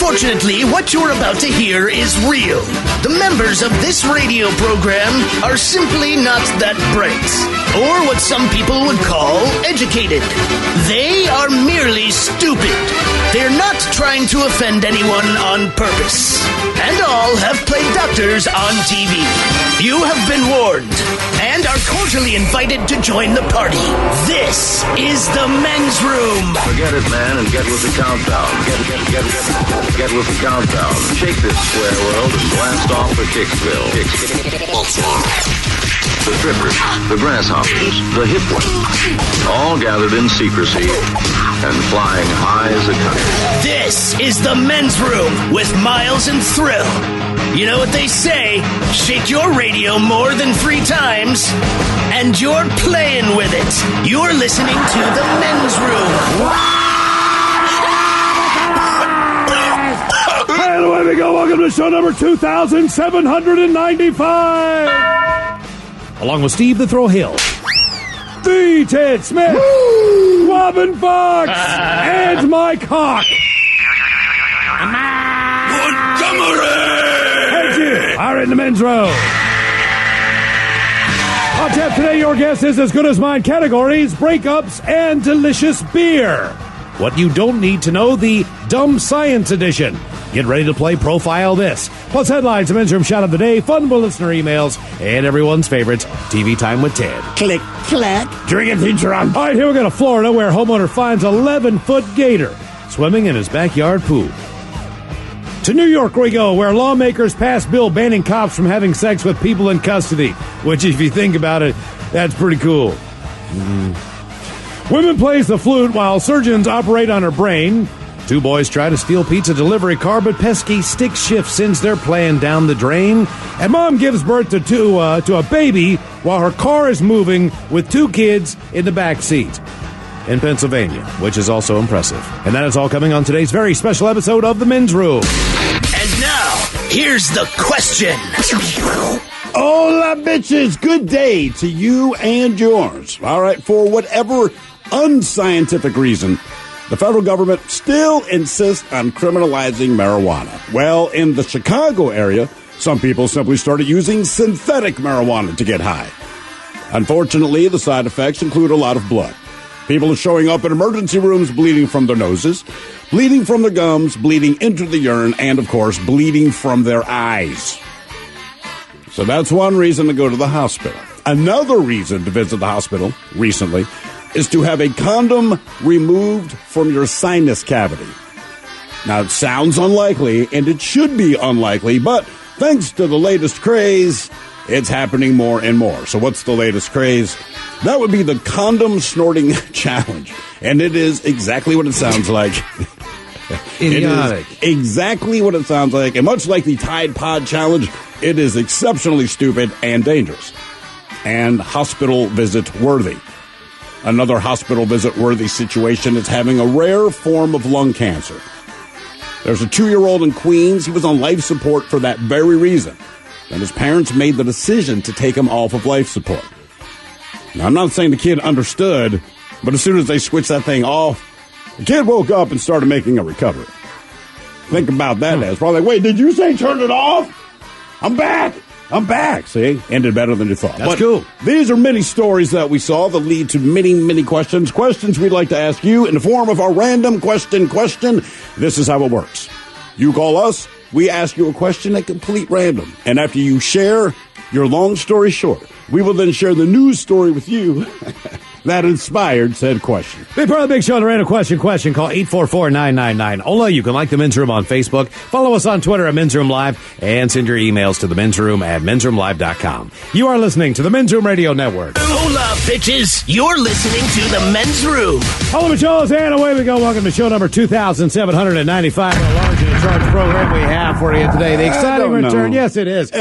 Unfortunately, what you're about to hear is real. The members of this radio program are simply not that bright, or what some people would call educated. They are merely stupid. They're not trying to offend anyone on purpose. And all have played doctors on TV. You have been warned and are cordially invited to join the party. This is the men's room. Forget it, man, and get with the countdown. Get with the countdown. Shake this square world and blast off for Kicksville. The strippers, the grasshoppers, the hip ones, all gathered in secrecy and flying high as a kite. This is the men's room with Miles and Thrill. You know what they say, shake your radio more than 3 times, and you're playing with it. You're listening to the men's room. And away we go. Welcome to show number 2795. Along with Steve the Throw Hill, the Ted Smith, Robin Fox, and Mike Hawk. And you are in the men's row. On tap today, your guess is as good as mine. Categories, breakups, and delicious beer. What you don't need to know, the Dumb Science Edition. Get ready to play Profile This. Plus headlines, a men's room shot of the day, fun listener emails, and everyone's favorite, TV Time with Ted. Click, clack. Drinking feature on. All right, here we go to Florida, where a homeowner finds 11-foot gator swimming in his backyard pool. To New York we go, where lawmakers passed bill banning cops from having sex with people in custody, which, if you think about it, that's pretty cool. Women plays the flute while surgeons operate on her brain. 2 boys try to steal pizza delivery car, but pesky stick shift sends their plan down the drain. And mom gives birth to a baby while her car is moving with 2 kids in the back seat in Pennsylvania, which is also impressive. And that is all coming on today's very special episode of The Men's Room. And now, here's the question. Hola, bitches. Good day to you and yours. All right, for whatever unscientific reason, the federal government still insists on criminalizing marijuana. Well, in the Chicago area, some people simply started using synthetic marijuana to get high. Unfortunately, the side effects include a lot of blood. People are showing up in emergency rooms bleeding from their noses, bleeding from their gums, bleeding into the urine, and, of course, bleeding from their eyes. So that's one reason to go to the hospital. Another reason to visit the hospital recently is to have a condom removed from your sinus cavity. Now, it sounds unlikely, and it should be unlikely, but thanks to the latest craze, it's happening more and more. So what's the latest craze? That would be the condom snorting challenge. And it is exactly what it sounds like. Idiotic. It is exactly what it sounds like. And much like the Tide Pod challenge, it is exceptionally stupid and dangerous. And hospital visit worthy. Another hospital visit worthy situation is having a rare form of lung cancer. There's a 2-year-old in Queens. He was on life support for that very reason. And his parents made the decision to take him off of life support. Now, I'm not saying the kid understood, but as soon as they switched that thing off, the kid woke up and started making a recovery. Think about that. It's probably like, wait, did you say turn it off? I'm back. See, ended better than you thought. That's cool. These are many stories that we saw that lead to many, many questions. Questions we'd like to ask you in the form of our random question. This is how it works. You call us, we ask you a question at complete random. And after you share your long story short, we will then share the news story with you that inspired said question. Be part of the big show, the random question. Call 844-999. Ola, you can like The Men's Room on Facebook. Follow us on Twitter at Men's Room Live. And send your emails to the Men's Room at mensroomlive.com. You are listening to the Men's Room Radio Network. Hola, bitches. You're listening to the men's room. Hola, Michels, and away we go. Welcome to show number 2795. The large and in charge program we have for you today. The exciting return. Yes, it is.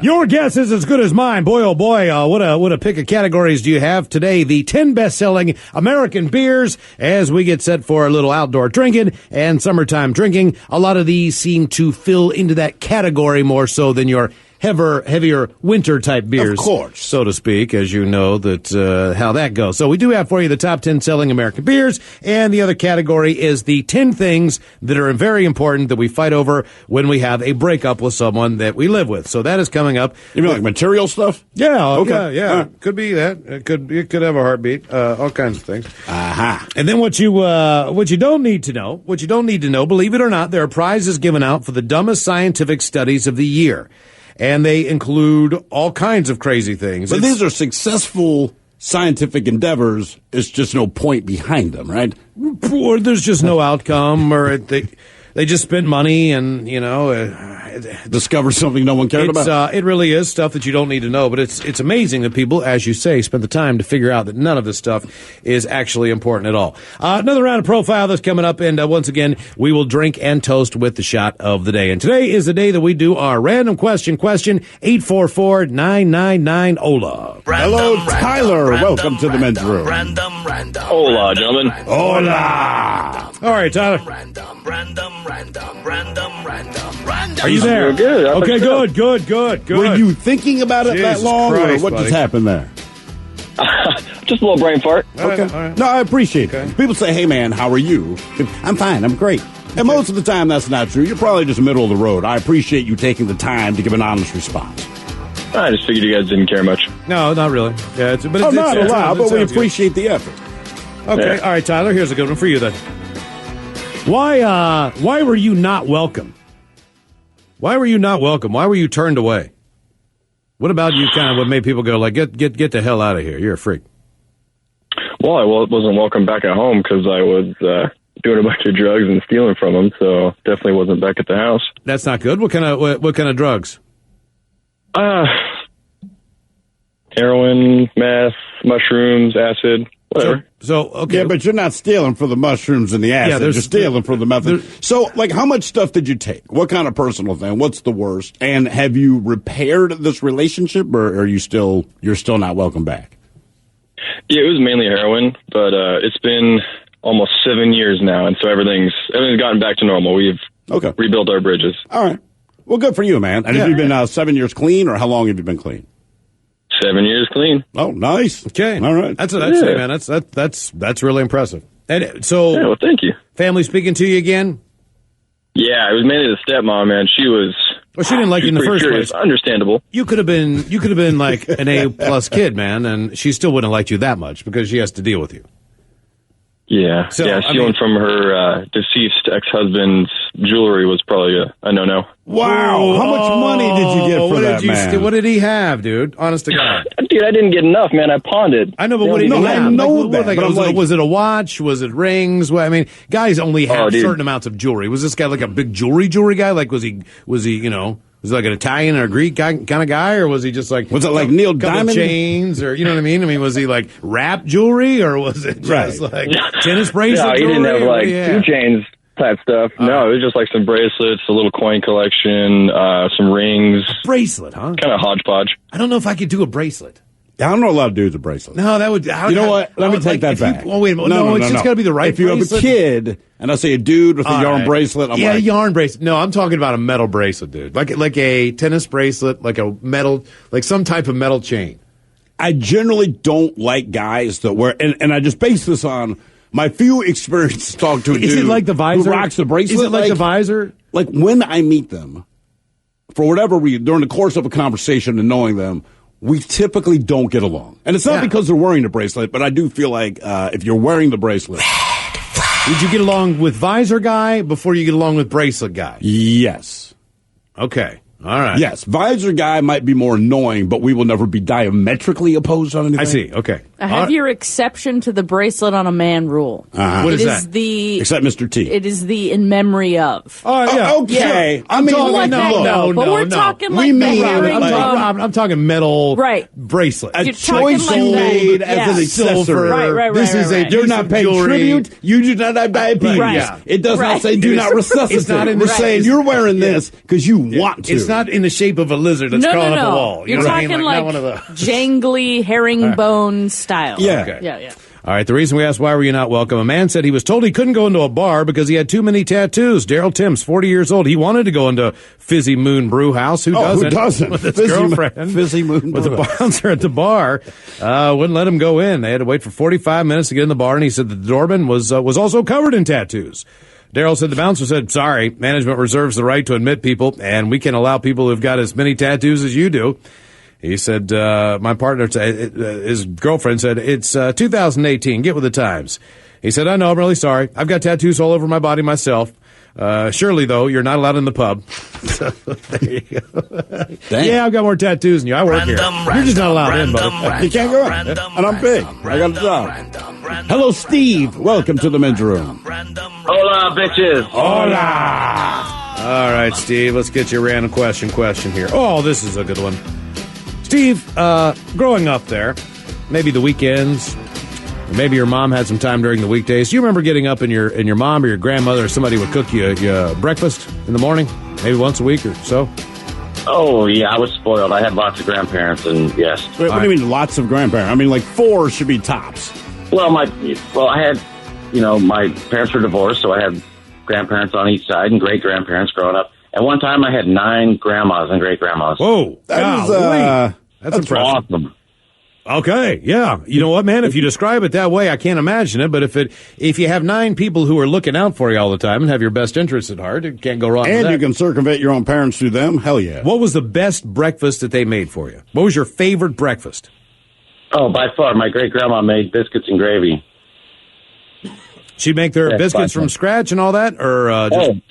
Your guess is as good as mine. Boy, oh boy, what a pick of categories do you have today? The 10 best-selling American beers as we get set for a little outdoor drinking and summertime drinking. A lot of these seem to fill into that category more so than your heavier winter-type beers. Of course. So to speak, as you know that how that goes. So we do have for you the top 10 selling American beers, and the other category is the 10 things that are very important that we fight over when we have a breakup with someone that we live with. So that is coming up. You mean like material stuff? Yeah, Okay. yeah. Right. Could be that. It could have a heartbeat. All kinds of things. Aha. And then what you don't need to know, believe it or not, there are prizes given out for the dumbest scientific studies of the year. And they include all kinds of crazy things. But these are successful scientific endeavors. It's just no point behind them, right? Or there's just no outcome, or they just spent money and, Discover something no one cared about. It really is stuff that you don't need to know, but it's amazing that people, as you say, spend the time to figure out that none of this stuff is actually important at all. Another round of profile that's coming up, and once again, we will drink and toast with the shot of the day. And today is the day that we do our random question, 844-999-OLA. Hello, Tyler. Welcome to the men's room. Hola, gentlemen. Hola. All right, Tyler. Are you there? Good. How about Okay, yourself? good. Were you thinking about it that Jesus long, Christ, or what buddy. just happened there? Just a little brain fart. Okay. No, I appreciate Okay. it. People say, hey, man, how are you? I'm fine. I'm great. And most of the time, that's not true. You're probably just middle of the road. I appreciate you taking the time to give an honest response. I just figured you guys didn't care much. No, not really. Yeah, Not allowed, but we sounds good. appreciate the effort. Okay, Yeah. all right, Tyler. Here's a good one for you then. Why were you not welcome? Why were you not welcome? Why were you turned away? What about you? Kind of what made people go like, get the hell out of here? You're a freak. Well, I wasn't welcome back at home because I was doing a bunch of drugs and stealing from them, so definitely wasn't back at the house. That's not good. What kind of drugs? Heroin, meth, mushrooms, acid, whatever. So okay, Yeah, but you're not stealing for the mushrooms and the acid. there's- You're stealing for the method. So, like, how much stuff did you take? What kind of personal thing? What's the worst? And have you repaired this relationship, or are you're still not welcome back? Yeah, it was mainly heroin, but it's been almost 7 years now, and so everything's gotten back to normal. We've Okay. rebuilt our bridges. All right. Well, good for you, man. And have you been 7 years clean, or how long have you been clean? 7 years clean. Oh, nice. okay, All right. That's what I'd say, man. That's really impressive. And so, Yeah, well, thank you. family speaking to you again? Yeah, it was mainly the stepmom, man. She was. Well, she didn't like you in the pretty first curious. place. Understandable. You could have been like an A+ kid, man, and she still wouldn't have liked you that much because she has to deal with you. Yeah, So, yeah. I Stealing mean- from her deceased ex-husband's jewelry was probably a no-no. Wow. How much money did you get for that, man? What did he have, dude? Honest to God. Dude, I didn't get enough, man. I pawned it. I know, but They what don't did he even I have? know Like, that, but I'm like- was it a watch? Was it rings? Well, I mean, guys only have Oh, dude. certain amounts of jewelry. Was this guy like a big jewelry guy? Like, was he, was he like an Italian or Greek guy, kind of guy, or was he just like Was it like Neil couple Diamond? chains, or you know what I mean? I mean, was he like wrap jewelry, or was it just Right. like tennis bracelet? No, he didn't jewelry? have What like do you have? 2 chains type stuff. No, it was just like some bracelets, a little coin collection, some rings, bracelet, huh? kind of hodgepodge. I don't know if I could do a bracelet. I don't know a lot of dudes with bracelets. No, that would. You know what? Let me take that back. Well, wait a minute. No, it's just got to be the right If you bracelet. have a kid, and I say a dude with a All yarn right. bracelet, I'm yeah, like, yarn bracelet. No, I'm talking about a metal bracelet, dude. Like a tennis bracelet, like a metal, like some type of metal chain. I generally don't like guys that wear, and I just base this on my few experiences talking to a dude Is it like the visor? who rocks the bracelet. Is it like the visor? Like when I meet them, for whatever reason, during the course of a conversation and knowing them, we typically don't get along. And it's not Yeah. because they're wearing the bracelet, but I do feel like if you're wearing the bracelet, Would you get along with visor guy before you get along with bracelet guy? yes. Okay. All right. Yes, visor guy might be more annoying, but we will never be diametrically opposed on anything. I see. Okay. I have your exception to the bracelet on a man rule. What is It that? Except Mr. T. It is the in memory of. Oh, yeah. Okay. Yeah. I mean, talking- Like that, no, though, but we're no. talking We like the mean- herringbone. I'm talking metal Right. bracelet. a You're talking choice like that. made as Yeah. an accessory. Silver. Right, This is a right. You're piece not of paying jewelry. tribute. You do not have diabetes. Right. Yeah. It does not Right. say do not resuscitate. It's not in We're the- saying you're wearing this because you want to. It's not in the shape of a lizard that's No, crawling up a no, wall. no. You You're know what I talking mean? like not one of the. jangly herringbone style. Yeah. Okay. Yeah. All right, the reason we asked why were you not welcome, a man said he was told he couldn't go into a bar because he had too many tattoos. Daryl Timms, 40 years old. He wanted to go into Fizzy Moon Brew House. Who doesn't? Who doesn't? With his girlfriend. Fizzy Moon with Brew the bouncer at the bar. Wouldn't let him go in. They had to wait for 45 minutes to get in the bar, and he said the doorman was also covered in tattoos. Daryl said the bouncer said, sorry, management reserves the right to admit people, and we can allow people who've got as many tattoos as you do. He said, my partner, his girlfriend said, it's 2018. Get with the times. He said, I know, I'm really sorry. I've got tattoos all over my body myself. Surely, though, you're not allowed in the pub. So, there you go. Yeah, I've got more tattoos than you. I work here. You're just not allowed in, buddy. You can't go in. And I'm big. I got a job. Hello, Steve. Welcome to the men's room. Hola, bitches. Hola. All right, Steve, let's get you a random question here. Oh, this is a good one. Steve, growing up there, maybe the weekends, or maybe your mom had some time during the weekdays. Do you remember getting up and your mom or your grandmother or somebody would cook you breakfast in the morning, maybe once a week or so? Oh, yeah, I was spoiled. I had lots of grandparents, and yes. Wait, what do you mean lots of grandparents? I mean, like 4 should be tops. Well, I had, my parents were divorced, so I had grandparents on each side and great-grandparents growing up. At one time, I had 9 grandmas and great-grandmas. Whoa. That's impressive. Awesome. Okay, yeah. You know what, man? If you describe it that way, I can't imagine it. But if you have 9 people who are looking out for you all the time and have your best interests at heart, it can't go wrong with that. And you can circumvent your own parents through them. Hell yeah. What was the best breakfast that they made for you? What was your favorite breakfast? Oh, by far, my great-grandma made biscuits and gravy. She'd make their biscuits from scratch and all that? Or just...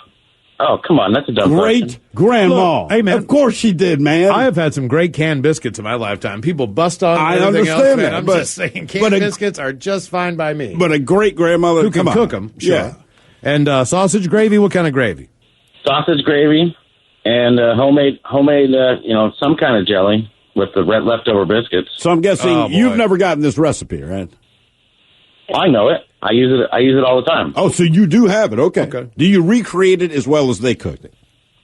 Oh, come on. That's a dumb question. Great grandma. Look, hey, man. Of course she did, man. I have had some great canned biscuits in my lifetime. People bust on I everything else, understand man. that, I'm but- just saying canned biscuits are just fine by me. But a great grandmother Who can cook them, sure. Yeah. And sausage gravy, what kind of gravy? Sausage gravy and homemade, some kind of jelly with the leftover biscuits. So I'm guessing Oh, boy. you've never gotten this recipe, right? I know it. I use it all the time. Oh, so you do have it. Okay. Do you recreate it as well as they cooked it?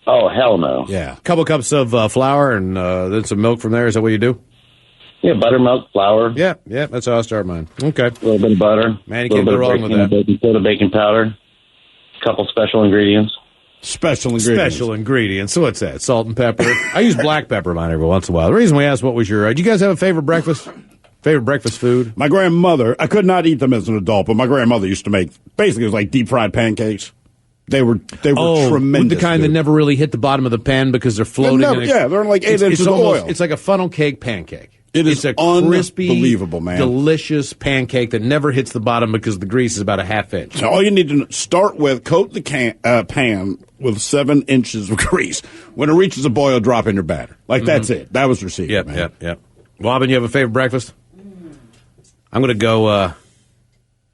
Oh, hell no. Yeah. A couple cups of flour and then some milk from there. Is that what you do? Yeah, buttermilk, flour. Yeah, that's how I start mine. Okay. A little bit of butter. Man, you can't go wrong with that. A little baking powder. A couple special ingredients. Special ingredients. Special ingredients. So what's that? Salt and pepper. I use black pepper in mine every once in a while. The reason we asked what was your... do you guys have a favorite breakfast? Favorite breakfast food? My grandmother, I could not eat them as an adult, but my grandmother used to make, basically it was like deep fried pancakes. They were tremendous. The kind that never really hit the bottom of the pan because they're floating. They're in like 8 inches of oil. It's like a funnel cake pancake. It's a crispy, unbelievable, man. delicious pancake that never hits the bottom because the grease is about a half inch. So all you need to start with, coat the pan with 7 inches of grease. When it reaches a boil, drop in your batter. That's it. That was your secret, man. Yep. Wobbin, you have a favorite breakfast? I'm going to go...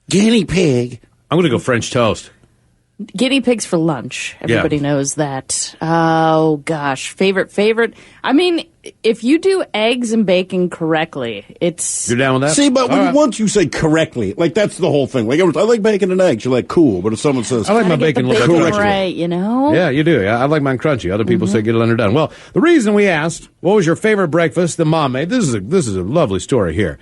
guinea pig. I'm going to go French toast. Guinea pigs for lunch. Everybody knows that. Oh, gosh. Favorite. I mean, if you do eggs and bacon correctly, it's... You're down with that? See, but once you say correctly, that's the whole thing. Like, I like bacon and eggs. You're like, cool. But if someone says... I like my bacon a little bit correctly. Right, you know? Yeah, you do. Yeah, I like mine crunchy. Other people say get it underdone. Well, the reason we asked, what was your favorite breakfast that Mom made? This is a lovely story here.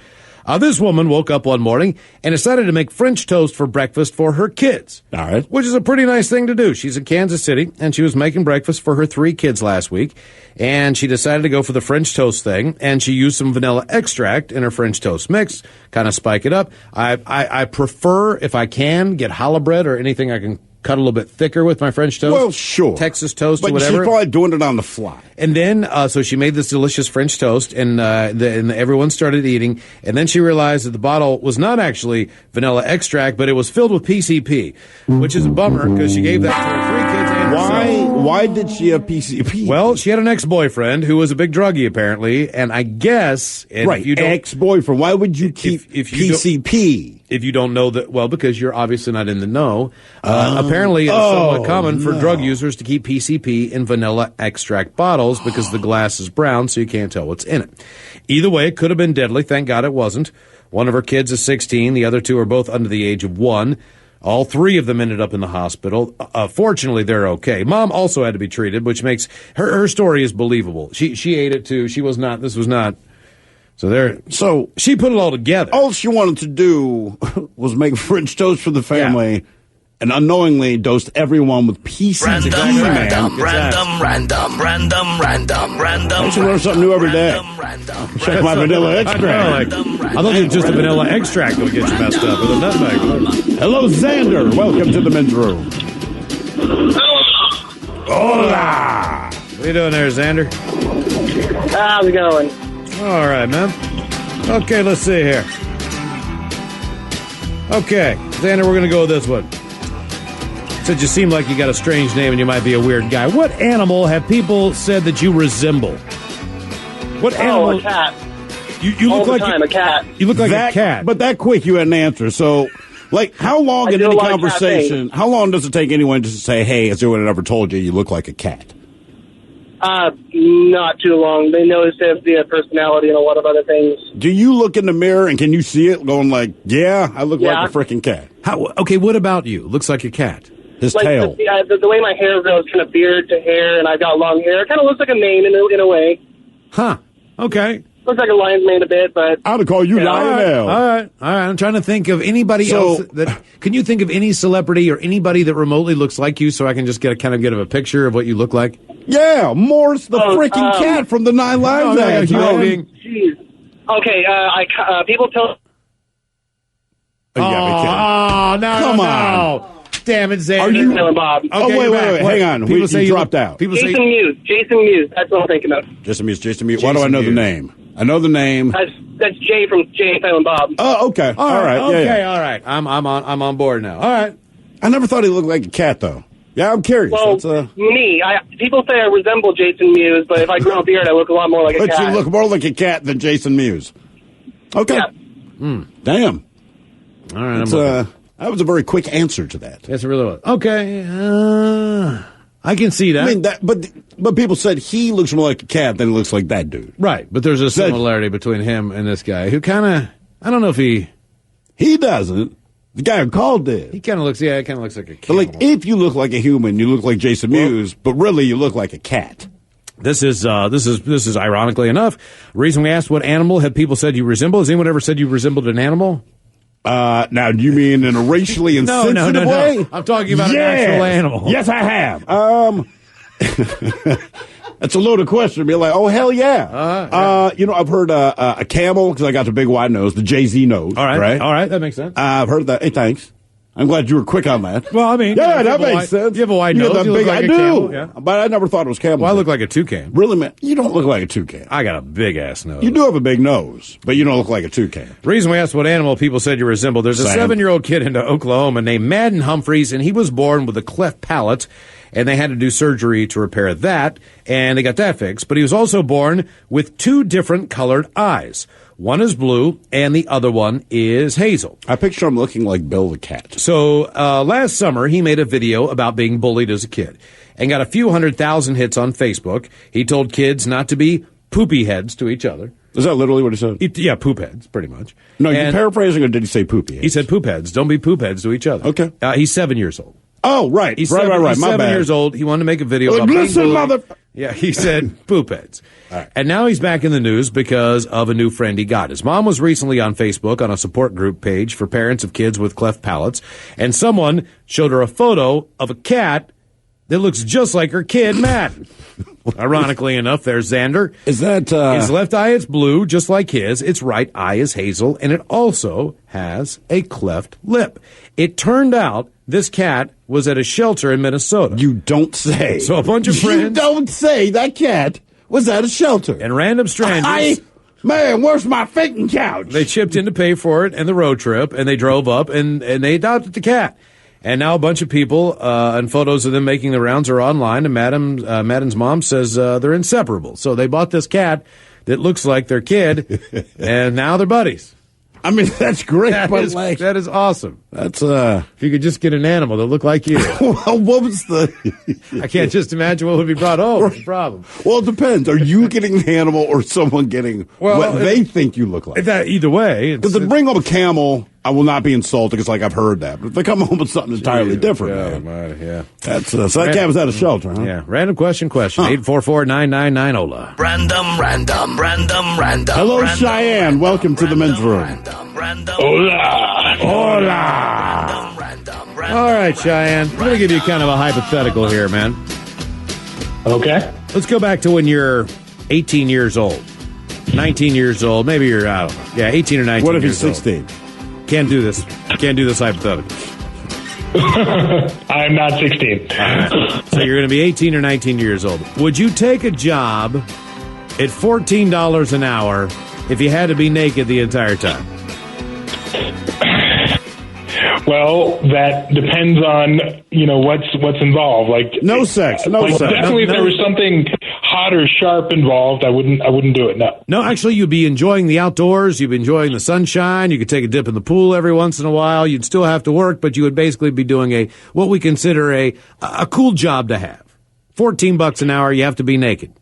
This woman woke up one morning and decided to make French toast for breakfast for her kids. All right. Which is a pretty nice thing to do. She's in Kansas City, and she was making breakfast for her 3 kids last week. And she decided to go for the French toast thing, and she used some vanilla extract in her French toast mix, kind of spike it up. I prefer, if I can, get challah bread or anything I can cut a little bit thicker with my French toast. Well, sure. Texas toast but or whatever. She's probably doing it on the fly. And then, so she made this delicious French toast, and everyone started eating. And then she realized that the bottle was not actually vanilla extract, but it was filled with PCP, which is a bummer because she gave that to her 3 kids and herself. Why did she have PCP? Well, she had an ex-boyfriend who was a big druggie, apparently, and I guess... Right, ex-boyfriend. Why would you keep PCP? If you don't know that, well, because you're obviously not in the know. Apparently, it's somewhat common for drug users to keep PCP in vanilla extract bottles because the glass is brown, so you can't tell what's in it. Either way, it could have been deadly. Thank God it wasn't. One of her kids is 16. The other 2 are both under the age of 1. All 3 of them ended up in the hospital. Fortunately, they're okay. Mom also had to be treated, which makes her story is believable. She ate it too. This was not So she put it all together. All she wanted to do was make French toast for the family, and unknowingly dosed everyone with pieces of Random. I should learn something new every day. Check my vanilla extract. I thought it was just a vanilla extract that would get you messed up with a nutmeg. Hello, Xander. Welcome to the men's room. Hola. What are you doing there, Xander? How's it going? All right, man. Okay, let's see here. Okay, Xander, we're going to go with this one. Said you seem like you got a strange name and you might be a weird guy. What animal have people said that you resemble? What animal? A cat. You look like a cat. You look like a cat. But that quick, you had an answer. So, like, how long in any conversation, how long does it take anyone just to say, hey, has anyone ever told you look like a cat? Not too long. They notice the personality and a lot of other things. Do you look in the mirror and can you see it going like, yeah, I look like a freaking cat? Okay, what about you? Looks like a cat. His tail. The way my hair grows, kind of beard to hair, and I've got long hair. It kind of looks like a mane in a way. Huh. Okay. Looks like a lion's mane a bit, but... I would call you Lionel. All right. I'm trying to think of anybody else that... Can you think of any celebrity or anybody that remotely looks like you so I can just get a picture of what you look like? Yeah, Morris the freaking cat from the 9 Lives Act. Jeez. Okay, people tell... Oh, no, come on. Damn it, Xander. Are you Bob? Okay, wait, hang on. People say you dropped out. Jason Mewes. That's what I'm thinking of. Jason Mewes. Why do I know the name? I know the name. That's Jay from Jay and Silent Bob. Oh, okay. All right. Okay, all right. I'm on board now. All right. I never thought he looked like a cat, though. Yeah, I'm curious. Well, people say I resemble Jason Mewes, but if I grow a beard, I look a lot more like a cat. But you look more like a cat than Jason Mewes. Okay. Yeah. Damn. All right. That was a very quick answer to that. Yes, it really was. Okay. I can see that. I mean, but people said he looks more like a cat than he looks like that dude. Right, but there's a similarity between him and this guy who kind of, I don't know if he doesn't. The guy who called did. He kind of looks, it kind of looks like a cat. But like, if you look like a human, you look like Jason Mewes, but really you look like a cat. This is ironically enough, the reason we asked what animal have people said you resemble. Has anyone ever said you resembled an animal? Now, do you mean in a racially insensitive way? No. I'm talking about an actual animal. Yes, I have. That's a loaded question. Be like, oh, hell yeah. I've heard a camel, because I got the big wide nose, the Jay-Z nose. All right, that makes sense. I've heard that. Hey, thanks. I'm glad you were quick on that. Well, I mean, that makes sense. You have a wide nose. I do. Camel, yeah. But I never thought it was camel. Well, I look like a toucan. Really, man? You don't look like a toucan. I got a big-ass nose. You do have a big nose, but you don't look like a toucan. The reason we asked what animal people said you resemble, there's a 7-year-old kid in Oklahoma named Madden Humphreys, and he was born with a cleft palate, and they had to do surgery to repair that, and they got that fixed. But he was also born with 2 different colored eyes. One is blue, and the other one is hazel. I picture him looking like Bill the Cat. So last summer, he made a video about being bullied as a kid and got a few 100,000 hits on Facebook. He told kids not to be poopy heads to each other. Is that literally what he said? Yeah, poop heads, pretty much. No, you're paraphrasing, or did he say poopy heads? He said poop heads. Don't be poop heads to each other. Okay. He's 7 years old. Oh, right. He's right. He's My 7 bad. years old. He wanted to make a video about listen, being mother. Yeah, he said poop heads. Right. And now he's back in the news because of a new friend he got. His mom was recently on Facebook on a support group page for parents of kids with cleft palates, and someone showed her a photo of a cat that looks just like her kid, Matt. Ironically enough, there's Xander. Is that... His left eye is blue, just like his. Its right eye is hazel, and it also has a cleft lip. It turned out this cat was at a shelter in Minnesota. You don't say. So a bunch of friends... You don't say that cat was at a shelter. And random strangers... Man, where's my fainting couch? They chipped in to pay for it and the road trip, and they drove up, and they adopted the cat. And now a bunch of people and photos of them making the rounds are online, and Madden's mom says they're inseparable. So they bought this cat that looks like their kid, and now they're buddies. I mean, that's great. That is awesome. That's if you could just get an animal that looked like you. Well, what was I can't just imagine what would be brought home. That's the problem. Well, it depends. Are you getting the animal or someone getting what they think you look like? Either way. Because to bring home a camel, I will not be insulted because, like, I've heard that. But if they come home with something entirely different, man. Yeah. That's so that cat was at a shelter, huh? Yeah. Random question. 844-999-OLA. Random. Hello, random, Cheyenne. Welcome to the men's room. Hola. All right, Cheyenne. I'm going to give you kind of a hypothetical here, man. Okay. Let's go back to when you're 18 years old. 19 years old. Maybe you're, I don't know. Yeah, 18 or 19 What if he's years 16? old. Can't do this. Can't do this hypothetical. I'm not 16. So you're going to be 18 or 19 years old. Would you take a job at $14 an hour if you had to be naked the entire time? Well, that depends on, what's involved. Like No sex. Definitely, if there was something hot or sharp involved, I wouldn't do it. No. No, actually, you'd be enjoying the outdoors. You'd be enjoying the sunshine. You could take a dip in the pool every once in a while. You'd still have to work, but you would basically be doing what we consider a cool job to have. $14 an hour. You have to be naked.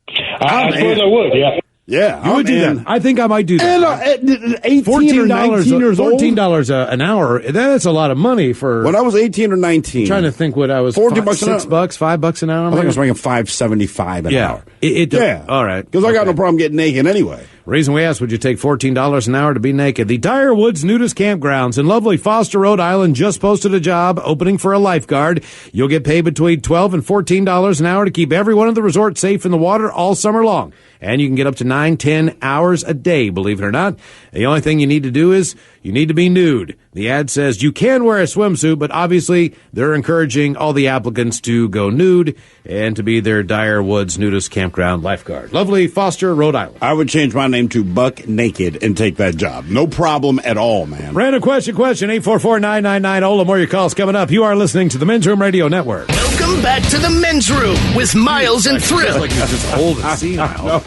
I suppose I would. Yeah. Yeah, You would do that. I think I might do that. And 18 or 19 years old? $14 an hour. That's a lot of money for. When I was 18 or 19. I'm trying to think what I was. $40 an hour. $6, $5 an hour. I think I was making $5.75 an hour. Yeah. All right. Because I got no problem getting naked anyway. Reason we asked, would you take $14 an hour to be naked? The Dyer Woods Nudist Campgrounds in lovely Foster, Rhode Island just posted a job opening for a lifeguard. You'll get paid between $12 and $14 an hour to keep everyone at the resort safe in the water all summer long. And you can get up to 9-10 hours a day, believe it or not. The only thing you need to do is you need to be nude. The ad says you can wear a swimsuit, but obviously they're encouraging all the applicants to go nude and to be their Dyer Woods Nudist Campground lifeguard. Lovely Foster, Rhode Island. I would change my name to Buck Naked and take that job. No problem at all, man. Random question, 844-999-OLA. More of your calls coming up. You are listening to the Men's Room Radio Network. Welcome back to the men's room with Miles and Thrill. Like you're just old and senile.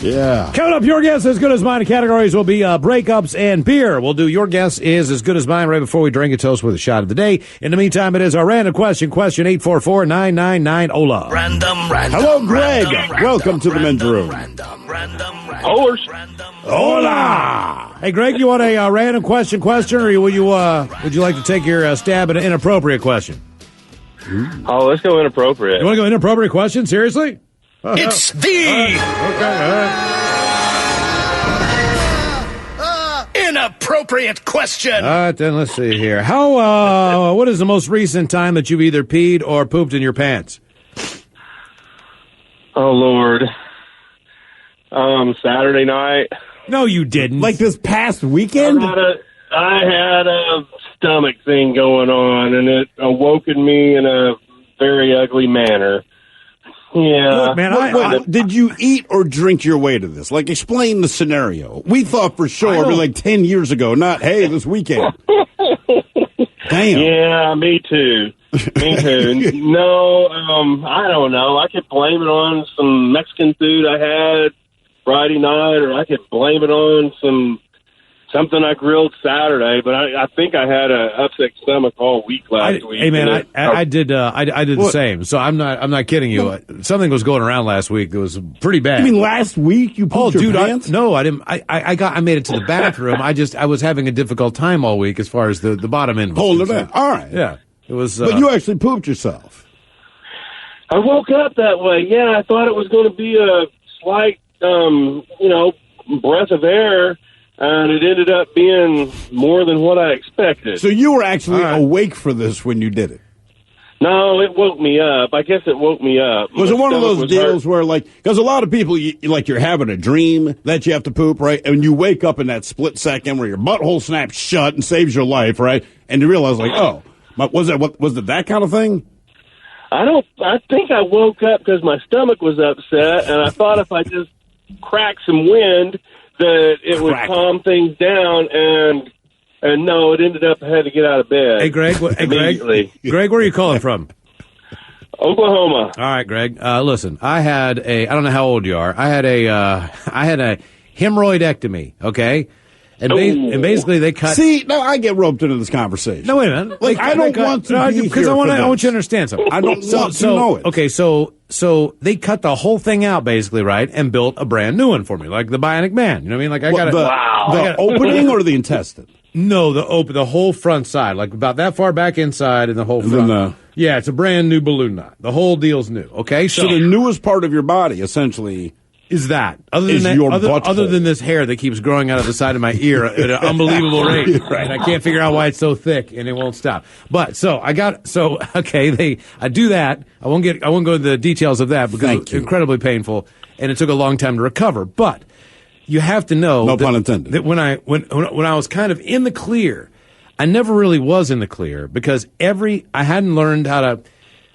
Yeah. Coming up, your guess as good as mine. The categories will be breakups and beer. We'll do your guess is as good as mine right before we drink a toast with a shot of the day. In the meantime, it is our random question. Question 844-999-OLA. Random. Hello, Greg. Welcome to the men's room. Hola. Hey, Greg, you want a random question, or would you like to take your stab at an inappropriate question? Oh, let's go inappropriate. You want to go inappropriate question? Seriously? It's the Okay, all right. inappropriate question. All right, then let's see here. What is the most recent time that you've either peed or pooped in your pants? Oh, Lord. Saturday night. No, you didn't. Like this past weekend? I had a stomach thing going on, and it awoken me in a very ugly manner. Yeah. Look, man, did you eat or drink your way to this? Like, explain the scenario. We thought for sure, like 10 years ago, not, hey, this weekend. Damn. Yeah, me too. Me too. No, I don't know. I could blame it on some Mexican food I had Friday night, or I could blame it on something I grilled Saturday, but I think I had an upset stomach all week last week. Hey man, I did the same. So I'm not kidding you. Something was going around last week that was pretty bad. You mean last week you pooped your pants? I didn't. I made it to the bathroom. I was having a difficult time all week as far as the bottom end. Hold it back. All right. Yeah, it was. But you actually pooped yourself. I woke up that way. Yeah, I thought it was going to be a slight, breath of air. And it ended up being more than what I expected. So you were actually awake for this when you did it? No, it woke me up. I guess it woke me up. Was it one of those deals where, like, because a lot of people, you're having a dream that you have to poop, right? And you wake up in that split second where your butthole snaps shut and saves your life, right? And you realize, like, was it that kind of thing? I think I woke up because my stomach was upset, and I thought if I just cracked some wind, that it would calm things down, and no, it ended up I had to get out of bed. Hey, Greg. Greg, where are you calling from? Oklahoma. All right, Greg. Listen, I don't know how old you are. I had a hemorrhoidectomy. Okay. And basically they cut. See, now I get roped into this conversation. No, wait a minute. Like, I don't want to be because I want you to understand something. I don't want to know it. Okay, so so they cut the whole thing out basically, right, and built a brand new one for me, like the Bionic Man. You know what I mean? Like I got the opening or the intestine? No, the whole front side, like about that far back inside, and the whole front. Yeah, it's a brand new balloon knot. The whole deal's new. Okay, so the newest part of your body, essentially, is that. Other than this hair that keeps growing out of the side of my ear at an unbelievable rate, right? And I can't figure out why it's so thick and it won't stop. But I do that. I won't go into the details of that because it's incredibly painful and it took a long time to recover. But you have to know, no pun intended, that when I was kind of in the clear, I never really was in the clear because I hadn't learned how to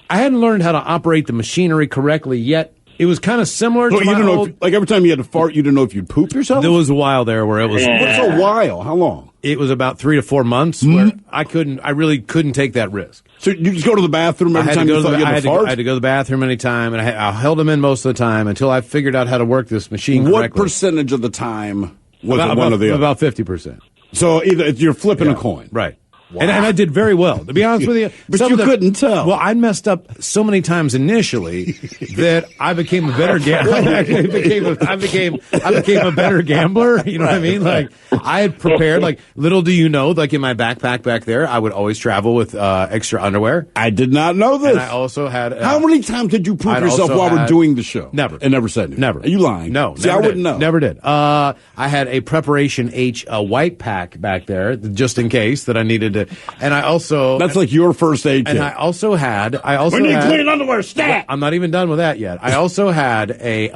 operate the machinery correctly yet. It was kind of similar to my old... like every time you had to fart, you didn't know if you'd poop yourself? There was a while there where it was... What's a while? How long? It was about 3 to 4 months where I really couldn't take that risk. So you just go to the bathroom every time you thought you had to fart? I had to go to the bathroom any time, and I held them in most of the time until I figured out how to work this machine correctly. What percentage of the time was it one or the other? About 50%. So either you're flipping a coin. Right. Wow. And I did very well, to be honest with you. But you couldn't tell. Well, I messed up so many times initially that I became a better gambler. I became a better gambler. You know what I mean? Like I had prepared. Like little do you know, like in my backpack back there, I would always travel with extra underwear. I did not know this. And I also had. How many times did you poop yourself while we're doing the show? Never. And never said it. Never. Are you lying? No. See, I wouldn't know. Never did. I had a Preparation H white pack back there just in case that I needed to. And I also... That's like your first aid kit. And I also had... We need clean underwear, stat! I'm not even done with that yet. I also had a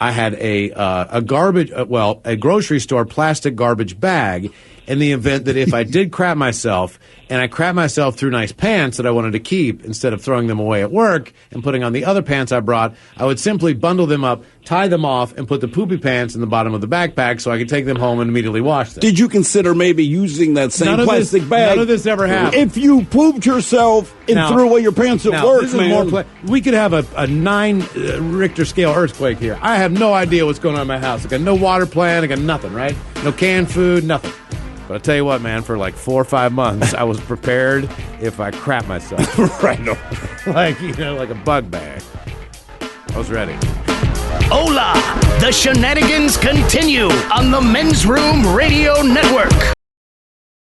garbage... a grocery store plastic garbage bag in the event that if I did crap myself and I crap myself through nice pants that I wanted to keep instead of throwing them away at work and putting on the other pants I brought, I would simply bundle them up, tie them off, and put the poopy pants in the bottom of the backpack so I could take them home and immediately wash them. Did you consider maybe using that same plastic bag? None of this ever happened. If you pooped yourself and threw away your pants at work, this is we could have a 9 Richter scale earthquake here. I have no idea what's going on in my house. I got no water plan. I got nothing, right? No canned food, nothing. But I'll tell you what, man, for like 4 or 5 months, I was prepared if I crap myself. Right. Like a bug bag. I was ready. Hola! The shenanigans continue on the Men's Room Radio Network.